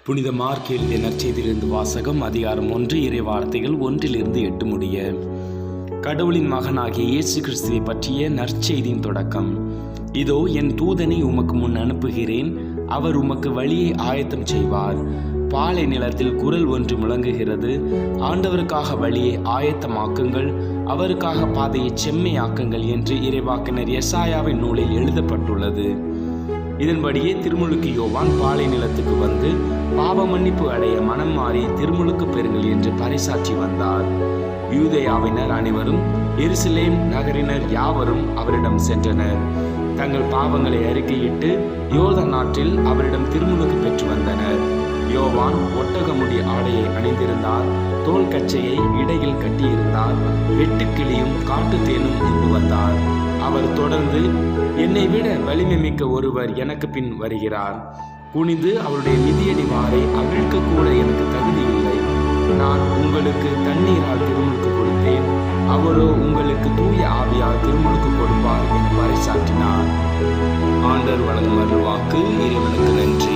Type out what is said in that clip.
புனித மார்க் எழுதிய நற்செய்தியிலிருந்து வாசகம். அதிகாரம் 1, இறை வார்த்தைகள் 1-8 முடிய. கடவுளின் மகனாகிய இயேசு கிறிஸ்துவை பற்றிய நற்செய்தியின் தொடக்கம். இதோ என் தூதனை உமக்கு முன் அனுப்புகிறேன், அவர் உமக்கு வழியை ஆயத்தம் செய்வார். பாலை நிலத்தில் குரல் ஒன்று முழங்குகிறது, ஆண்டவருக்காக வழியை ஆயத்தமாக்குங்கள், அவருக்காக பாதையை செம்மையாக்குங்கள் என்று இறைவாக்கினர் எசாயாவின் நூலில் எழுதப்பட்டுள்ளது. இதன்படியே திருமுழுக்கு யோவான் பாலை நிலத்துக்கு வந்து பாவ மன்னிப்பு அடைய மனம் மாறி திருமுழுக்கு பெறுங்கள் என்று பறைசாற்றி வந்தார். யூதேயாவினர் அனைவரும் எருசலேம் நகரினர் யாவரும் அவரிடம் சென்றனர். தங்கள் பாவங்களை அறிக்கையிட்டு யோர்தான் நாட்டில் அவரிடம் திருமுழுக்கு பெற்று வந்தனர். யோவான் ஒட்டகமுடி ஆடையை அணிந்திருந்தார், தோல் கச்சையை இடையில் கட்டியிருந்தார், வெட்டுக்கிளியும் காட்டு தேனும் உண்டு வந்தார். அவர் தொடர்ந்து, என்னை விட வலிமை மிக்க ஒருவர் எனக்கு பின் வருகிறார், குனிந்து அவருடைய மிதியடி வாரை அவிழ்க்க கூட எனக்கு தகுதி இல்லை. நான் உங்களுக்கு தண்ணீரால் திருமுழுக்கு கொடுத்தேன், அவரோ உங்களுக்கு தூய ஆவியால் திருமுழுக்கு கொடுப்பார் என்று பறைசாற்றினார். ஆண்டவர் வழங்கும் அருள்வாக்கு. இறைவனுக்கு நன்றி.